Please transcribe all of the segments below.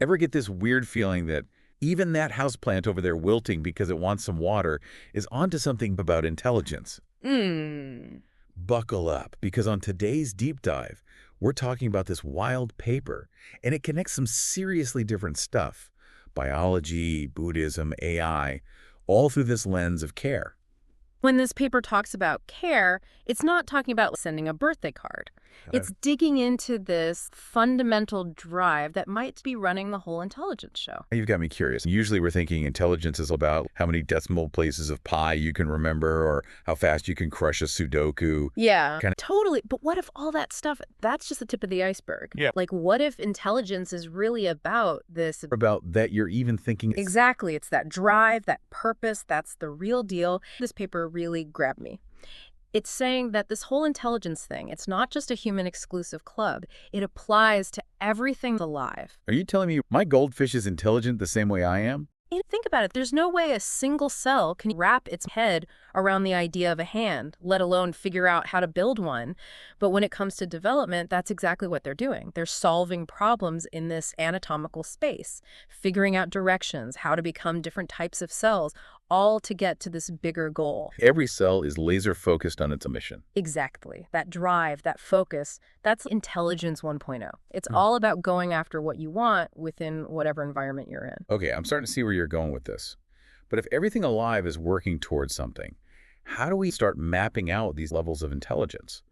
Ever get this weird feeling that even that houseplant over there wilting because it wants some water is onto something about intelligence? Buckle up, because on today's deep dive, we're talking about this wild paper, and it connects some seriously different stuff. Biology, Buddhism, AI, all through this lens of care. When this paper talks about care, it's not talking about sending a birthday card. It's digging into this fundamental drive that might be running the whole intelligence show. You've got me curious. Usually we're thinking intelligence is about how many decimal places of pi you can remember or how fast you can crush a Sudoku. Yeah, totally. But what if all that stuff, that's just the tip of the iceberg? Yeah. Like, what if intelligence is really about this? About that you're even thinking. Exactly. It's that drive, that purpose, that's the real deal. This paper really grabbed me. It's saying that this whole intelligence thing, it's not just a human exclusive club. It applies to everything alive. Are you telling me my goldfish is intelligent the same way I am? And think about it. There's no way a single cell can wrap its head around the idea of a hand, let alone figure out how to build one. But when it comes to development, that's exactly what they're doing. They're solving problems in this anatomical space, figuring out directions, how to become different types of cells, all to get to this bigger goal. Every cell is laser focused on its mission. Exactly. That drive, that focus, that's intelligence 1.0. It's all about going after what you want within whatever environment you're in. Okay, I'm starting to see where you're going with this. But if everything alive is working towards something, how do we start mapping out these levels of intelligence?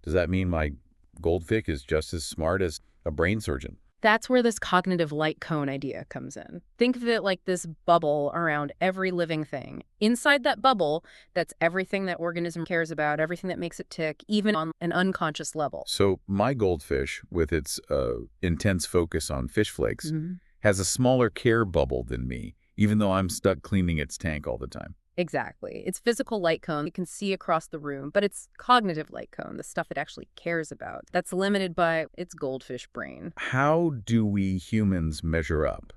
Does that mean my goldfish is just as smart as a brain surgeon? That's where this cognitive light cone idea comes in. Think of it like this bubble around every living thing. Inside that bubble, that's everything that organism cares about, everything that makes it tick, even on an unconscious level. So my goldfish, with its intense focus on fish flakes, has a smaller care bubble than me, even though I'm stuck cleaning its tank all the time. Exactly. It's physical light cone. You can see across the room, but it's cognitive light cone, the stuff it actually cares about. That's limited by its goldfish brain. How do we humans measure up?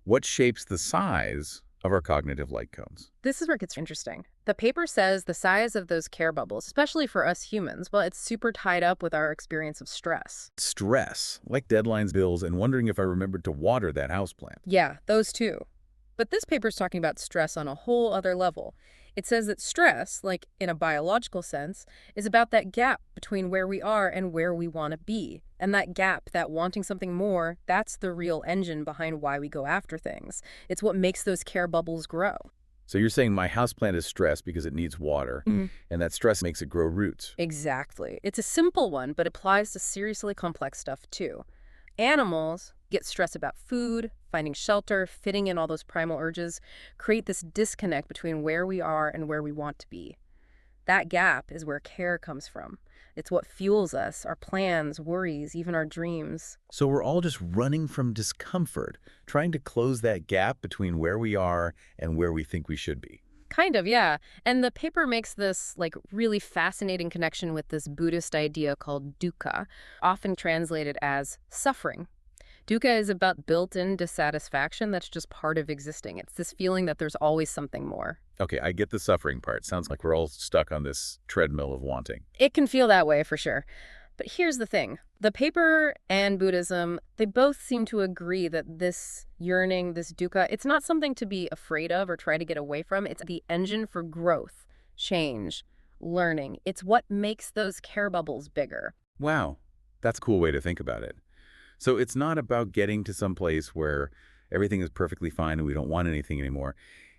What shapes the size of our cognitive light cones? This is where it gets interesting. The paper says the size of those care bubbles, especially for us humans, well, it's super tied up with our experience of stress. Stress, like deadlines, bills, and wondering if I remembered to water that houseplant. Yeah, those too. But this paper is talking about stress on a whole other level. It says that stress, like in a biological sense, is about that gap between where we are and where we want to be. And that gap, that wanting something more, that's the real engine behind why we go after things. It's what makes those care bubbles grow. So you're saying my houseplant is stressed because it needs water, and that stress makes it grow roots. Exactly. It's a simple one, but applies to seriously complex stuff too. Animals get stressed about food, finding shelter, fitting in all those primal urges, create this disconnect between where we are and where we want to be. That gap is where care comes from. It's what fuels us, our plans, worries, even our dreams. So we're all just running from discomfort, trying to close that gap between where we are and where we think we should be. Kind of, yeah. And the paper makes this really fascinating connection with this Buddhist idea called dukkha, often translated as suffering. Dukkha is about built-in dissatisfaction that's just part of existing. It's this feeling that there's always something more. Okay, I get the suffering part. Sounds like we're all stuck on this treadmill of wanting. It can feel that way for sure. But here's the thing. The paper and Buddhism, they both seem to agree that this yearning, this dukkha, it's not something to be afraid of or try to get away from. It's the engine for growth, change, learning. It's what makes those care bubbles bigger. Wow, that's a cool way to think about it. So it's not about getting to some place where everything is perfectly fine and we don't want anything anymore.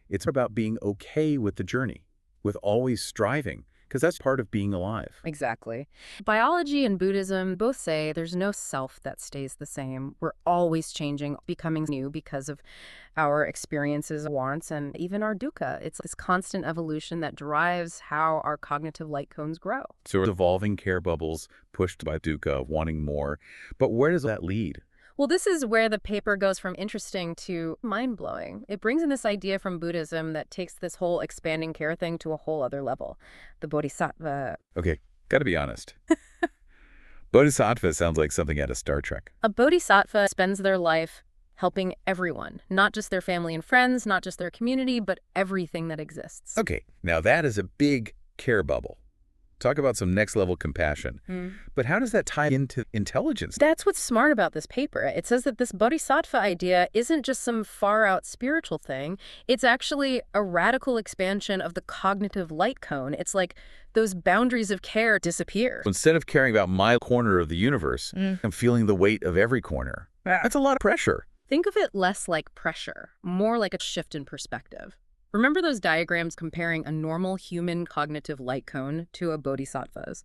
It's about being okay with the journey, with always striving, because that's part of being alive. Exactly. Biology and Buddhism both say there's no self that stays the same. We're always changing, becoming new because of our experiences, wants, and even our dukkha. It's this constant evolution that drives how our cognitive light cones grow. So evolving care bubbles pushed by dukkha, wanting more. But where does that lead? Well, this is where the paper goes from interesting to mind-blowing. It brings in this idea from Buddhism that takes this whole expanding care thing to a whole other level. The bodhisattva. Okay, gotta be honest. Bodhisattva sounds like something out of Star Trek. A bodhisattva spends their life helping everyone, not just their family and friends, not just their community, but everything that exists. Okay, now that is a big care bubble. Talk about some next-level compassion. But how does that tie into intelligence? That's what's smart about this paper. It says that this bodhisattva idea isn't just some far-out spiritual thing. It's actually a radical expansion of the cognitive light cone. It's like those boundaries of care disappear. Instead of caring about my corner of the universe, I'm feeling the weight of every corner. That's a lot of pressure. Think of it less like pressure, more like a shift in perspective. Remember those diagrams comparing a normal human cognitive light cone to a bodhisattva's?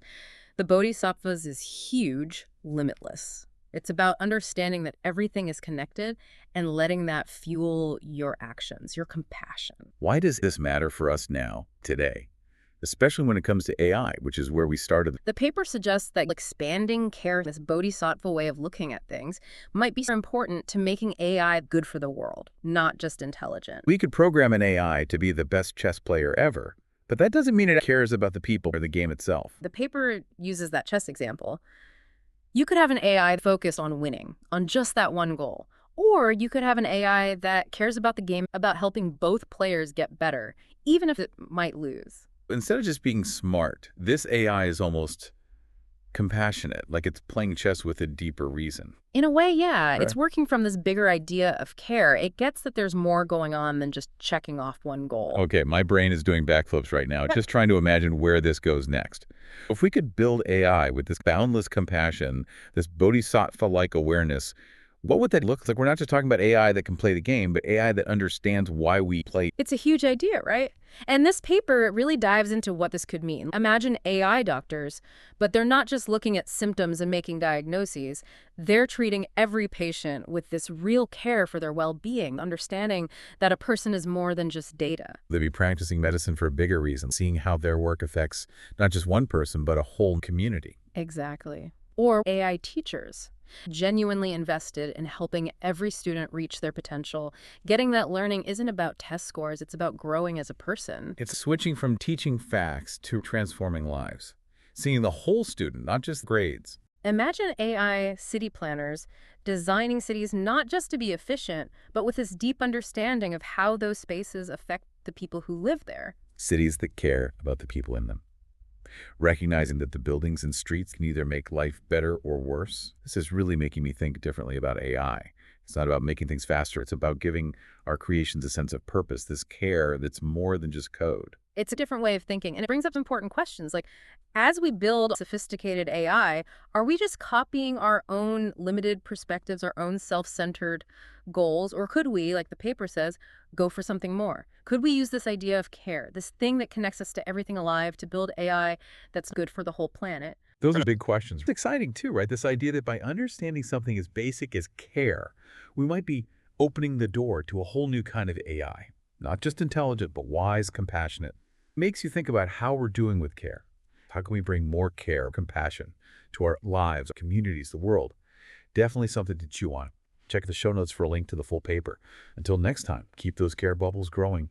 The bodhisattva's is huge, limitless. It's about understanding that everything is connected and letting that fuel your actions, your compassion. Why does this matter for us now, today? Especially when it comes to AI, which is where we started. The paper suggests that expanding care, this bodhisattva way of looking at things, might be so important to making AI good for the world, not just intelligent. We could program an AI to be the best chess player ever, but that doesn't mean it cares about the people or the game itself. The paper uses that chess example. You could have an AI focused on winning, on just that one goal. Or you could have an AI that cares about the game, about helping both players get better, even if it might lose. Instead of just being smart, this AI is almost compassionate, like it's playing chess with a deeper reason. In a way, yeah. Right. It's working from this bigger idea of care. It gets that there's more going on than just checking off one goal. Okay, my brain is doing backflips right now, just trying to imagine where this goes next. If we could build AI with this boundless compassion, this bodhisattva-like awareness, what would that look like? We're not just talking about AI that can play the game, but AI that understands why we play. It's a huge idea, right? And this paper really dives into what this could mean. Imagine AI doctors, but they're not just looking at symptoms and making diagnoses. They're treating every patient with this real care for their well-being, understanding that a person is more than just data. They'd be practicing medicine for a bigger reason, seeing how their work affects not just one person, but a whole community. Exactly. Or AI teachers, genuinely invested in helping every student reach their potential. Getting that learning isn't about test scores, it's about growing as a person. It's switching from teaching facts to transforming lives, seeing the whole student, not just grades. Imagine AI city planners designing cities not just to be efficient, but with this deep understanding of how those spaces affect the people who live there. Cities that care about the people in them. Recognizing that the buildings and streets can either make life better or worse. This is really making me think differently about AI. It's not about making things faster. It's about giving our creations a sense of purpose, this care that's more than just code. It's a different way of thinking, and it brings up important questions like, as we build sophisticated AI, are we just copying our own limited perspectives, our own self-centered goals, or could we, like the paper says, go for something more? Could we use this idea of care, this thing that connects us to everything alive, to build AI that's good for the whole planet? Those are big questions. It's exciting too, right? This idea that by understanding something as basic as care, we might be opening the door to a whole new kind of AI. Not just intelligent, but wise, compassionate. Makes you think about how we're doing with care. How can we bring more care, compassion to our lives, communities, the world? Definitely something to chew on. Check the show notes for a link to the full paper. Until next time, keep those care bubbles growing.